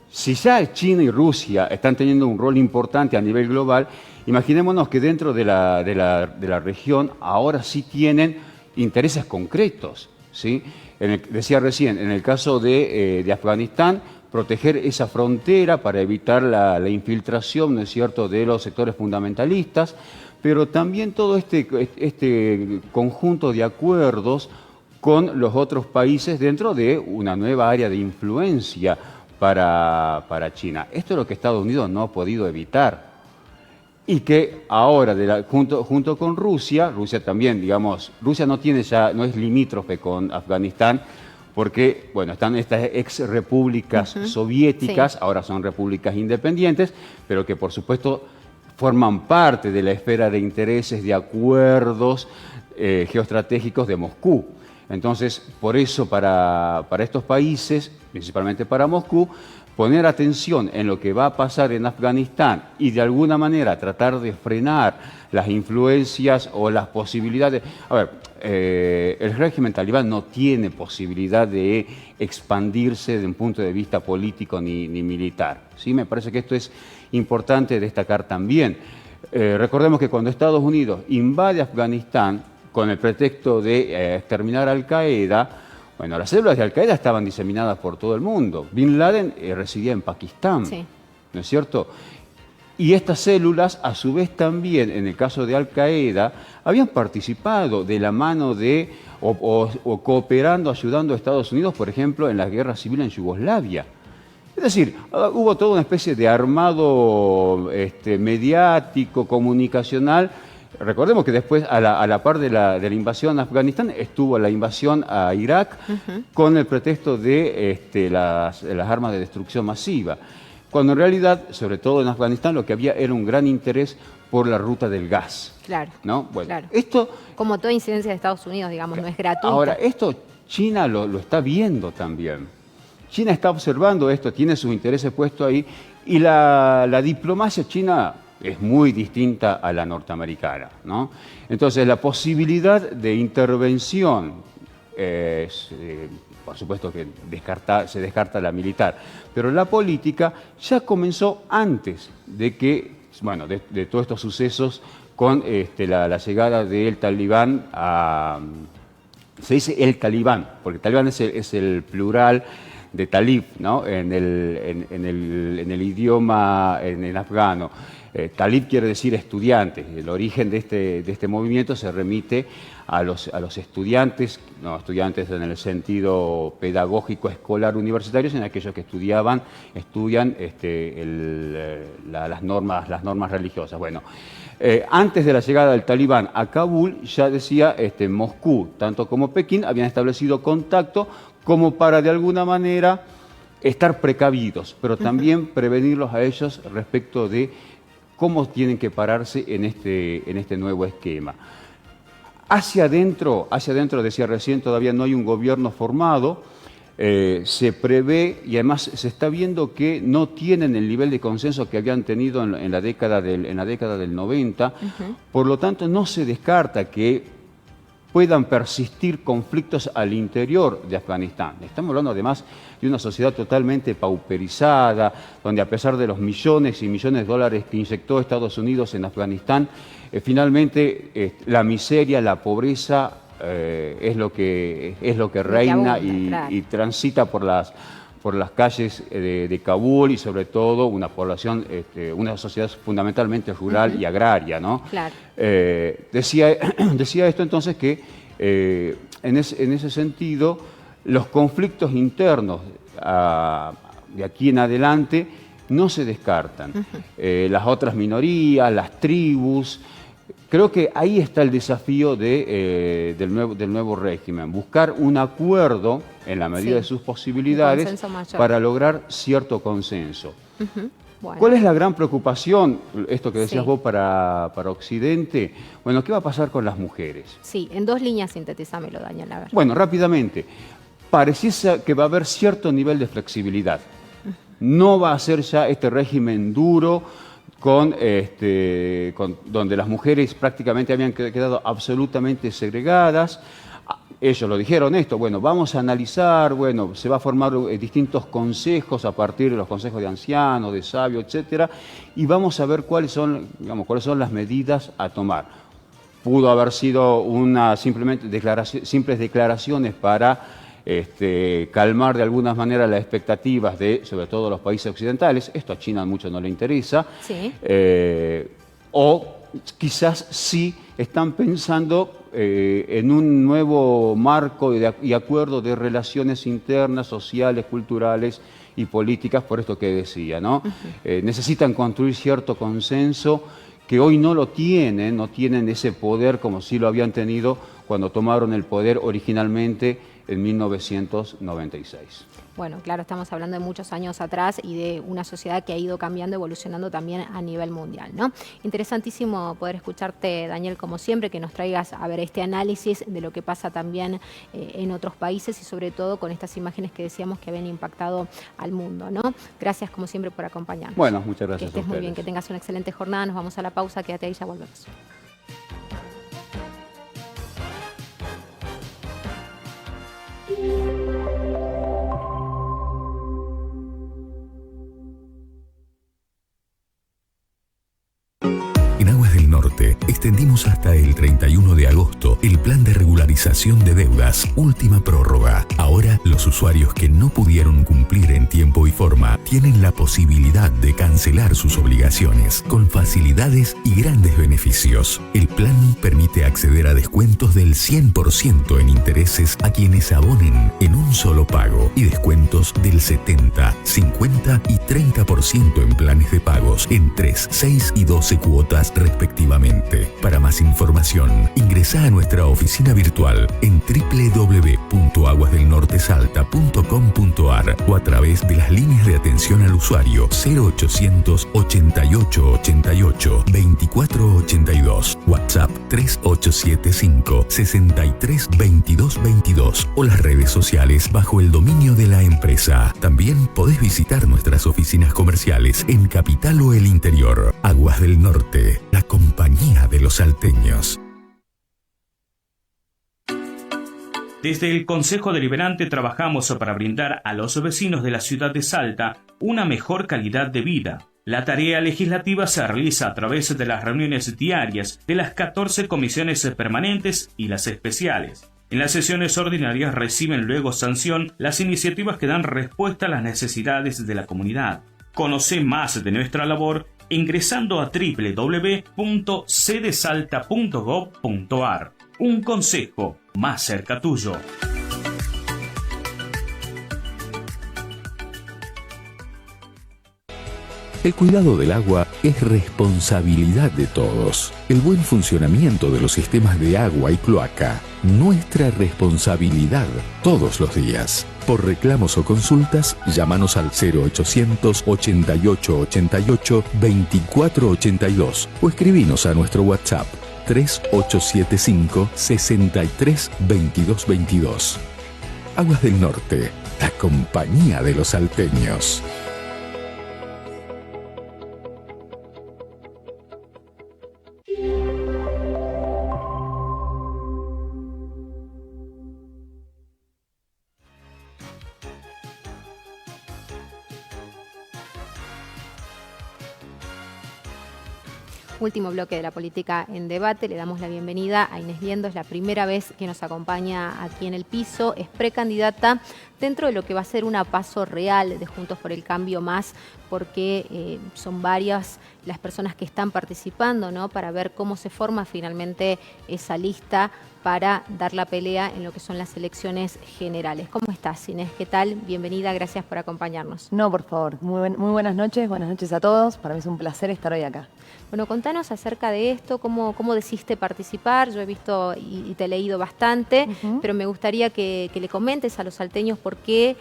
Si ya China y Rusia están teniendo un rol importante a nivel global, imaginémonos que dentro de la región ahora sí tienen intereses concretos, ¿sí? Decía recién, en el caso de Afganistán, proteger esa frontera para evitar la infiltración, ¿no es cierto?, de los sectores fundamentalistas, pero también todo este conjunto de acuerdos con los otros países dentro de una nueva área de influencia para China. Esto es lo que Estados Unidos no ha podido evitar. Y que ahora, junto con Rusia también, digamos, Rusia no es limítrofe con Afganistán, porque, bueno, están estas ex repúblicas soviéticas, sí. Ahora son repúblicas independientes, pero que por supuesto forman parte de la esfera de intereses, de acuerdos geoestratégicos de Moscú. Entonces, por eso para estos países, principalmente para Moscú, poner atención en lo que va a pasar en Afganistán y de alguna manera tratar de frenar las influencias o las posibilidades. A ver, el régimen talibán no tiene posibilidad de expandirse desde un punto de vista político ni militar. ¿Sí? Me parece que esto es importante destacar también. Recordemos que cuando Estados Unidos invade Afganistán con el pretexto de exterminar a Al-Qaeda, bueno, las células de Al-Qaeda estaban diseminadas por todo el mundo. Bin Laden residía en Pakistán, sí. ¿No es cierto? Y estas células, a su vez también, en el caso de Al-Qaeda, habían participado de la mano de, o cooperando, ayudando a Estados Unidos, por ejemplo, en la guerra civil en Yugoslavia. Es decir, hubo toda una especie de armado mediático, comunicacional. Recordemos que después, a la par de la invasión a Afganistán, estuvo la invasión a Irak con el pretexto de las armas de destrucción masiva. Cuando en realidad, sobre todo en Afganistán, lo que había era un gran interés por la ruta del gas. Claro, ¿no? Bueno, claro. Esto, como toda incidencia de Estados Unidos, digamos, no es gratuita. Ahora, esto China lo está viendo también. China está observando esto, tiene sus intereses puestos ahí, y la diplomacia china es muy distinta a la norteamericana, ¿no? Entonces, la posibilidad de intervención por supuesto que se descarta la militar, pero la política ya comenzó antes de que, bueno, de todos estos sucesos con la llegada del talibán a... Se dice el talibán, porque talibán es el plural de talib, ¿no? En el idioma en afgano. Talib quiere decir estudiante. El origen de este movimiento se remite a los estudiantes, no estudiantes en el sentido pedagógico, escolar, universitario, sino aquellos que estudian las normas religiosas. Bueno, antes de la llegada del talibán a Kabul, ya decía Moscú, tanto como Pekín, habían establecido contacto como para de alguna manera estar precavidos, pero también prevenirlos a ellos respecto de cómo tienen que pararse en este nuevo esquema. Hacia adentro, decía recién, todavía no hay un gobierno formado, se prevé y además se está viendo que no tienen el nivel de consenso que habían tenido en la década del 90, por lo tanto no se descarta que puedan persistir conflictos al interior de Afganistán. Estamos hablando además de una sociedad totalmente pauperizada, donde a pesar de los millones y millones de dólares que inyectó Estados Unidos en Afganistán, finalmente la miseria, la pobreza es lo que reina y transita por las calles de Kabul, y sobre todo una población, una sociedad fundamentalmente rural y agraria, ¿no? Claro. Decía esto entonces que en ese sentido los conflictos internos de aquí en adelante no se descartan. Las otras minorías, las tribus. Creo que ahí está el desafío del nuevo régimen, buscar un acuerdo en la medida de sus posibilidades para lograr cierto consenso. Bueno. ¿Cuál es la gran preocupación, esto que decías vos, para Occidente? Bueno, ¿qué va a pasar con las mujeres? Sí, en 2 líneas sintetízamelo, Daniel, a ver. Bueno, rápidamente. Pareciese que va a haber cierto nivel de flexibilidad. No va a ser ya este régimen duro, donde las mujeres prácticamente habían quedado absolutamente segregadas. Ellos lo dijeron esto, bueno, vamos a analizar, bueno, se va a formar distintos consejos a partir de los consejos de ancianos, de sabios, etcétera, y vamos a ver cuáles son las medidas a tomar. Pudo haber sido simples declaraciones para calmar de alguna manera las expectativas de, sobre todo, los países occidentales. Esto a China mucho no le interesa. Sí. O quizás sí están pensando en un nuevo marco y acuerdo de relaciones internas, sociales, culturales y políticas, por esto que decía, ¿no? Necesitan construir cierto consenso que hoy no tienen ese poder como sí lo habían tenido cuando tomaron el poder originalmente en 1996. Bueno, claro, estamos hablando de muchos años atrás y de una sociedad que ha ido cambiando, evolucionando también a nivel mundial, ¿no? Interesantísimo poder escucharte, Daniel, como siempre, que nos traigas a ver este análisis de lo que pasa también en otros países y sobre todo con estas imágenes que decíamos que habían impactado al mundo, ¿no? Gracias, como siempre, por acompañarnos. Bueno, muchas gracias. Que estés muy bien, que tengas una excelente jornada. Nos vamos a la pausa, quédate ahí, ya volvemos. En Aguas del Norte extendimos hasta el 31 de agosto el plan de regularización de deudas, última prórroga. Ahora los usuarios que no pudieron cumplir en tiempo y forma tienen la posibilidad de cancelar sus obligaciones con facilidades y grandes beneficios. El plan permite acceder a descuentos del 100% en intereses a quienes abonen en un solo pago y descuentos del 70, 50 y 30% en planes de pagos en 3, 6 y 12 cuotas respectivamente. Para más información, ingresa a nuestra oficina virtual en www.aguasdelnortesalta.com.ar o a través de las líneas de atención al usuario 0800 88 88 24 82, WhatsApp 3875 63 22 22 o las redes sociales bajo el dominio de la empresa. También podés visitar nuestras oficinas comerciales en Capital o el interior. Aguas del Norte, la compañía de los salteños. Desde el Consejo Deliberante trabajamos para brindar a los vecinos de la ciudad de Salta una mejor calidad de vida. La tarea legislativa se realiza a través de las reuniones diarias de las 14 comisiones permanentes y las especiales. En las sesiones ordinarias reciben luego sanción las iniciativas que dan respuesta a las necesidades de la comunidad. Conoce más de nuestra labor ingresando a www.cdesalta.gov.ar. Un consejo más cerca tuyo. El cuidado del agua es responsabilidad de todos. El buen funcionamiento de los sistemas de agua y cloaca, nuestra responsabilidad todos los días. Por reclamos o consultas, llámanos al 0800 88 88 24 82 o escribinos a nuestro WhatsApp 3875 63 22 22. Aguas del Norte, la compañía de los salteños. Último bloque de la política en debate. Le damos la bienvenida a Inés Liendo. Es la primera vez que nos acompaña aquí en el piso. Es precandidata dentro de lo que va a ser una PASO real de Juntos por el Cambio Más, porque son varias las personas que están participando, ¿no?, para ver cómo se forma finalmente esa lista para dar la pelea en lo que son las elecciones generales. ¿Cómo estás, Inés? ¿Qué tal? Bienvenida, gracias por acompañarnos. No, por favor. Muy buenas noches a todos. Para mí es un placer estar hoy acá. Bueno, contanos acerca de esto, cómo decidiste participar. Yo he visto y te he leído bastante, pero me gustaría que le comentes a los salteños por qué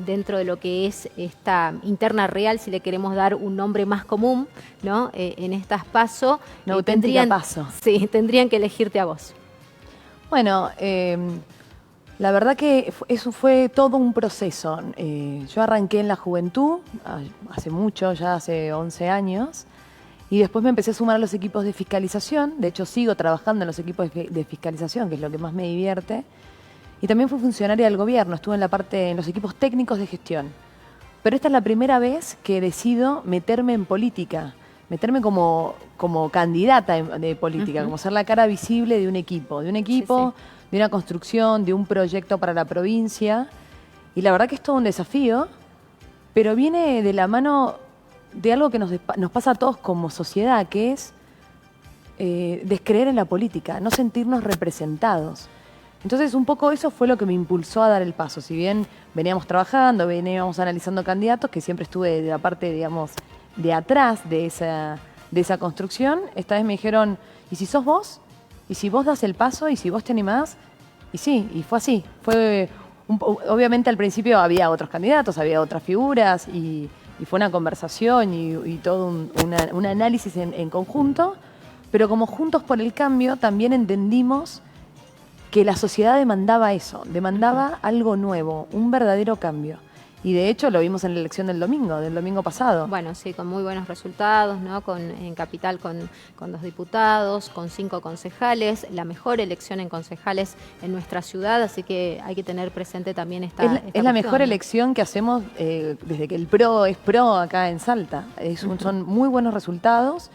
dentro de lo que es esta interna real, si le queremos dar un nombre más común, ¿no?, en estas PASO, tendrían PASO. Sí, tendrían que elegirte a vos. Bueno, la verdad que eso fue todo un proceso. Yo arranqué en la juventud, hace mucho, ya hace 11 años, y después me empecé a sumar a los equipos de fiscalización. De hecho, sigo trabajando en los equipos de fiscalización, que es lo que más me divierte. Y también fui funcionaria del gobierno, estuve en los equipos técnicos de gestión. Pero esta es la primera vez que decido meterme en política, meterme como candidata de política, como ser la cara visible de un equipo, de una construcción, de un proyecto para la provincia. Y la verdad que es todo un desafío, pero viene de la mano de algo que nos pasa a todos como sociedad, que es descreer en la política, no sentirnos representados. Entonces, un poco eso fue lo que me impulsó a dar el paso. Si bien veníamos trabajando, veníamos analizando candidatos, que siempre estuve de la parte, digamos, de atrás de esa construcción, esta vez me dijeron, ¿y si sos vos? ¿Y si vos das el paso? ¿Y si vos te animás? Y sí, y fue así. Obviamente al principio había otros candidatos, había otras figuras, y fue una conversación y todo un análisis en conjunto, pero como Juntos por el Cambio también entendimos que la sociedad demandaba eso, demandaba algo nuevo, un verdadero cambio. Y de hecho lo vimos en la elección del domingo pasado. Bueno, sí, con muy buenos resultados, ¿no? En Capital con 2 diputados, con 5 concejales, la mejor elección en concejales en nuestra ciudad, así que hay que tener presente también esta Es la mejor elección que hacemos desde que el PRO es PRO acá en Salta. Son muy buenos resultados,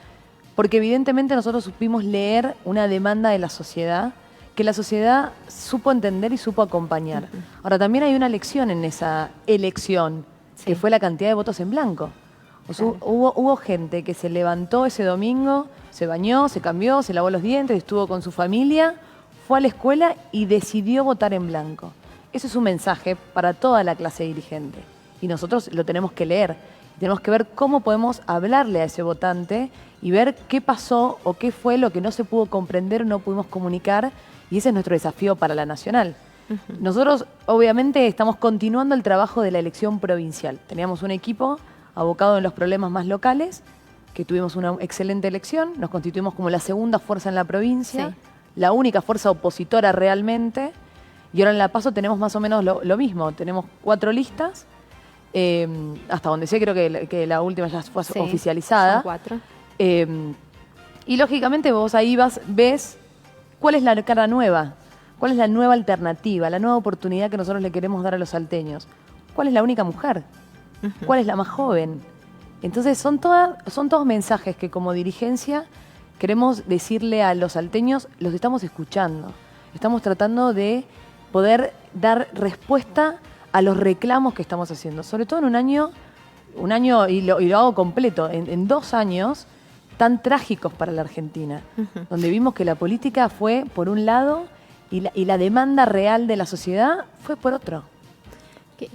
porque evidentemente nosotros supimos leer una demanda de la sociedad, que la sociedad supo entender y supo acompañar. Ahora, también hay una lección en esa elección, que fue la cantidad de votos en blanco. O sea, hubo gente que se levantó ese domingo, se bañó, se cambió, se lavó los dientes, estuvo con su familia, fue a la escuela y decidió votar en blanco. Eso es un mensaje para toda la clase dirigente. Y nosotros lo tenemos que leer. Tenemos que ver cómo podemos hablarle a ese votante y ver qué pasó o qué fue lo que no se pudo comprender o no pudimos comunicar. Y ese es nuestro desafío para la nacional. Nosotros, obviamente, estamos continuando el trabajo de la elección provincial. Teníamos un equipo abocado en los problemas más locales, que tuvimos una excelente elección, nos constituimos como la segunda fuerza en la provincia, la única fuerza opositora realmente, y ahora en La Paso tenemos más o menos lo mismo. Tenemos 4 listas, hasta donde sé, creo que la última ya fue oficializada. Son 4. Y lógicamente vos ahí ves cuál es la cara nueva, cuál es la nueva alternativa, la nueva oportunidad que nosotros le queremos dar a los salteños. ¿Cuál es la única mujer? ¿Cuál es la más joven? Entonces son todos mensajes que como dirigencia queremos decirle a los salteños, los estamos escuchando. Estamos tratando de poder dar respuesta a los reclamos que estamos haciendo. Sobre todo en un año y lo hago completo, en 2 años tan trágicos para la Argentina, donde vimos que la política fue por un lado y la demanda real de la sociedad fue por otro.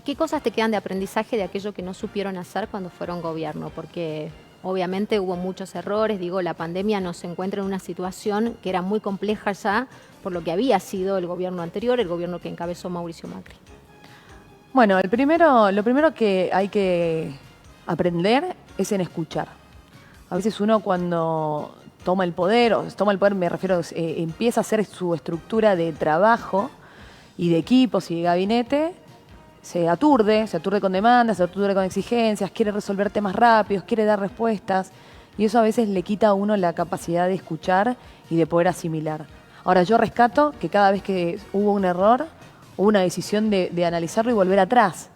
¿Qué cosas te quedan de aprendizaje de aquello que no supieron hacer cuando fueron gobierno? Porque obviamente hubo muchos errores, la pandemia nos encuentra en una situación que era muy compleja ya por lo que había sido el gobierno anterior, el gobierno que encabezó Mauricio Macri. Bueno, lo primero que hay que aprender es en escuchar. A veces uno cuando toma el poder me refiero, empieza a hacer su estructura de trabajo y de equipos y de gabinete, se aturde con demandas, se aturde con exigencias, quiere resolver temas rápidos, quiere dar respuestas, y eso a veces le quita a uno la capacidad de escuchar y de poder asimilar. Ahora, yo rescato que cada vez que hubo un error, hubo una decisión de analizarlo y volver atrás.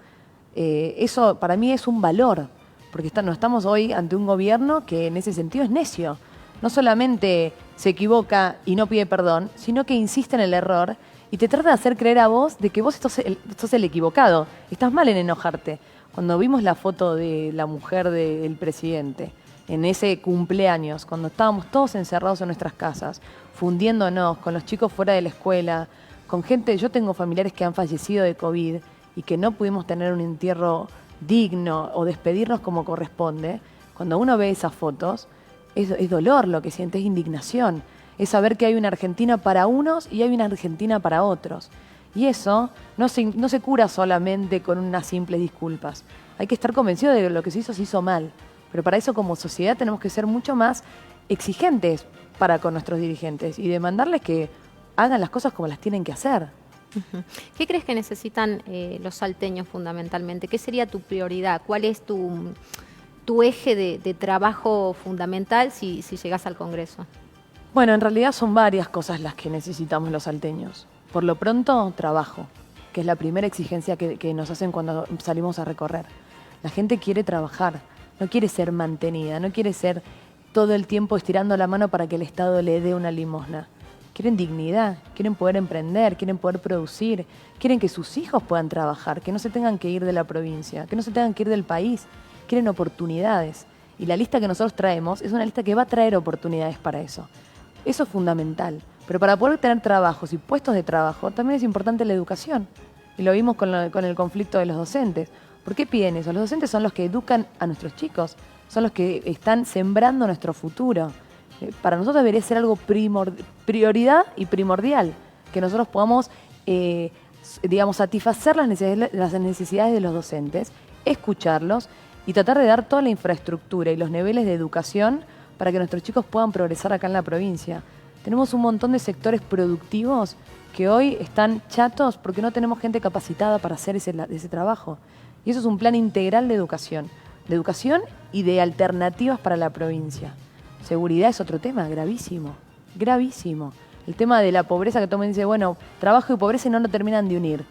Eso para mí es un valor, porque no estamos hoy ante un gobierno que en ese sentido es necio. no solamente se equivoca y no pide perdón, sino que insiste en el error y te trata de hacer creer a vos de que vos sos el equivocado. Estás mal en enojarte. Cuando vimos la foto de la mujer del presidente, en ese cumpleaños, cuando estábamos todos encerrados en nuestras casas, fundiéndonos, con los chicos fuera de la escuela, con gente, yo tengo familiares que han fallecido de COVID y que no pudimos tener un entierro digno o despedirnos como corresponde, cuando uno ve esas fotos, es dolor lo que siente, es indignación, es saber que hay una Argentina para unos y hay una Argentina para otros. Y eso no se cura solamente con unas simples disculpas. Hay que estar convencido de que lo que se hizo mal. Pero para eso como sociedad tenemos que ser mucho más exigentes para con nuestros dirigentes y demandarles que hagan las cosas como las tienen que hacer. ¿Qué crees que necesitan los salteños fundamentalmente? ¿Qué sería tu prioridad? ¿Cuál es tu eje de trabajo fundamental si llegas al Congreso? Bueno, en realidad son varias cosas las que necesitamos los salteños. Por lo pronto, trabajo, que es la primera exigencia que nos hacen cuando salimos a recorrer. La gente quiere trabajar, no quiere ser mantenida, no quiere ser todo el tiempo estirando la mano para que el Estado le dé una limosna. Quieren dignidad, quieren poder emprender, quieren poder producir, quieren que sus hijos puedan trabajar, que no se tengan que ir de la provincia, que no se tengan que ir del país, quieren oportunidades. Y la lista que nosotros traemos es una lista que va a traer oportunidades para eso. Eso es fundamental. Pero para poder tener trabajos y puestos de trabajo también es importante la educación. Y lo vimos con el conflicto de los docentes. ¿Por qué piden eso? Los docentes son los que educan a nuestros chicos, son los que están sembrando nuestro futuro. Para nosotros debería ser algo prioridad y primordial, que nosotros podamos, satisfacer las necesidades de los docentes, escucharlos y tratar de dar toda la infraestructura y los niveles de educación para que nuestros chicos puedan progresar acá en la provincia. Tenemos un montón de sectores productivos que hoy están chatos porque no tenemos gente capacitada para hacer ese trabajo. Y eso es un plan integral de educación y de alternativas para la provincia. Seguridad es otro tema gravísimo, gravísimo. El tema de la pobreza, que todo el mundo dice, bueno, trabajo y pobreza no lo terminan de unir.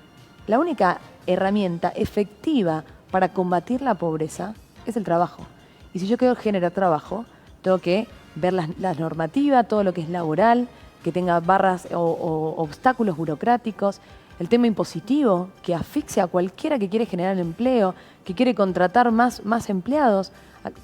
La única herramienta efectiva para combatir la pobreza es el trabajo. Y si yo quiero generar trabajo, tengo que ver las normativas, todo lo que es laboral, que tenga barras o obstáculos burocráticos, el tema impositivo, que asfixia a cualquiera que quiere generar empleo, que quiere contratar más empleados,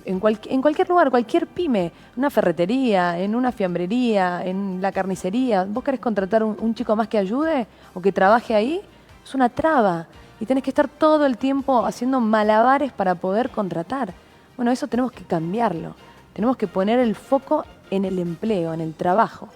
en cualquier lugar, cualquier pyme, una ferretería, en una fiambrería, en la carnicería. ¿Vos querés contratar un chico más que ayude o que trabaje ahí? Es una traba y tenés que estar todo el tiempo haciendo malabares para poder contratar. Bueno, eso tenemos que cambiarlo. Tenemos que poner el foco en el empleo, en el trabajo.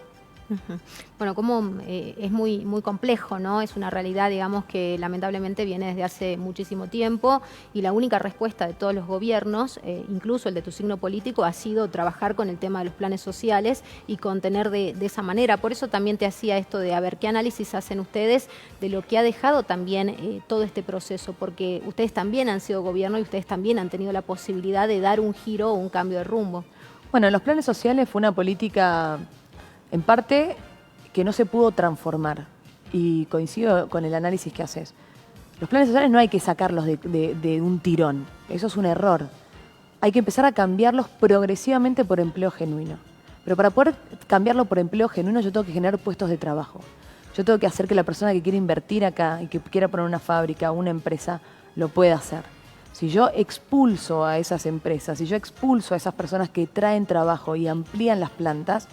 Bueno, como es muy complejo, ¿no? Es una realidad, digamos, que lamentablemente viene desde hace muchísimo tiempo y la única respuesta de todos los gobiernos, incluso el de tu signo político, ha sido trabajar con el tema de los planes sociales y contener de esa manera. Por eso también te hacía esto de a ver qué análisis hacen ustedes de lo que ha dejado también todo este proceso, porque ustedes también han sido gobierno y ustedes también han tenido la posibilidad de dar un giro o un cambio de rumbo. Bueno, los planes sociales fue una política, en parte, que no se pudo transformar. Y coincido con el análisis que haces. Los planes sociales no hay que sacarlos de un tirón. Eso es un error. Hay que empezar a cambiarlos progresivamente por empleo genuino. Pero para poder cambiarlo por empleo genuino yo tengo que generar puestos de trabajo. Yo tengo que hacer que la persona que quiere invertir acá y que quiera poner una fábrica o una empresa lo pueda hacer. Si yo expulso a esas empresas, si yo expulso a esas personas que traen trabajo y amplían las plantas,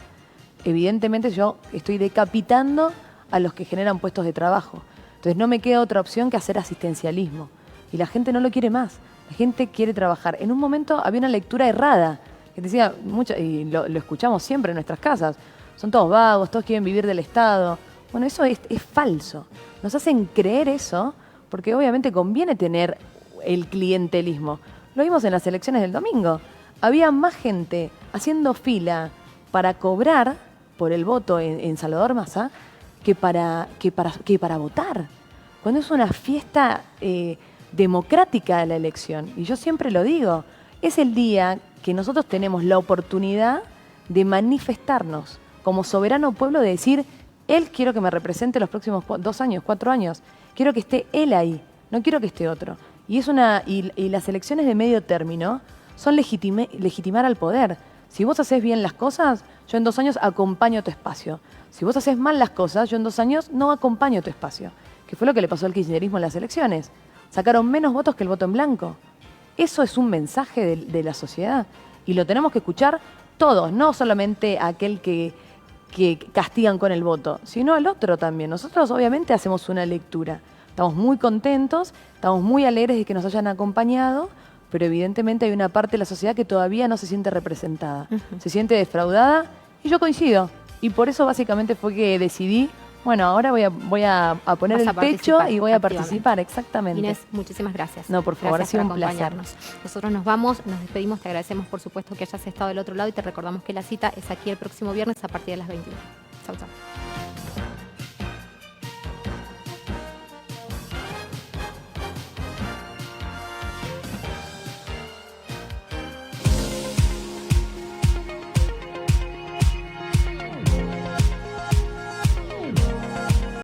evidentemente yo estoy decapitando a los que generan puestos de trabajo. Entonces no me queda otra opción que hacer asistencialismo. Y la gente no lo quiere más. La gente quiere trabajar. En un momento había una lectura errada, que decía, y lo escuchamos siempre en nuestras casas, son todos vagos, todos quieren vivir del Estado. Bueno, eso es falso. Nos hacen creer eso porque obviamente conviene tener el clientelismo. Lo vimos en las elecciones del domingo. Había más gente haciendo fila para cobrar por el voto en Salvador Massa que para votar. Cuando es una fiesta democrática de la elección. Y yo siempre lo digo, es el día que nosotros tenemos la oportunidad de manifestarnos como soberano pueblo, de decir, él quiero que me represente los próximos 2 años, 4 años. Quiero que esté él ahí, no quiero que esté otro. Y las elecciones de medio término son legitimar al poder. Si vos haces bien las cosas, yo en 2 años acompaño tu espacio. Si vos haces mal las cosas, yo en 2 años no acompaño tu espacio. Que fue lo que le pasó al kirchnerismo en las elecciones. Sacaron menos votos que el voto en blanco. Eso es un mensaje de la sociedad. Y lo tenemos que escuchar todos, no solamente aquel que castigan con el voto, sino al otro también. Nosotros obviamente hacemos una lectura. Estamos muy contentos, estamos muy alegres de que nos hayan acompañado, pero evidentemente hay una parte de la sociedad que todavía no se siente representada, se siente defraudada, y yo coincido. Y por eso básicamente fue que decidí, bueno, ahora voy a poner el pecho y voy a participar, exactamente. Inés, muchísimas gracias. No, por favor, ha sido un placer. Nosotros nos vamos, nos despedimos, te agradecemos por supuesto que hayas estado del otro lado y te recordamos que la cita es aquí el próximo viernes a partir de las 21. Chau, chau.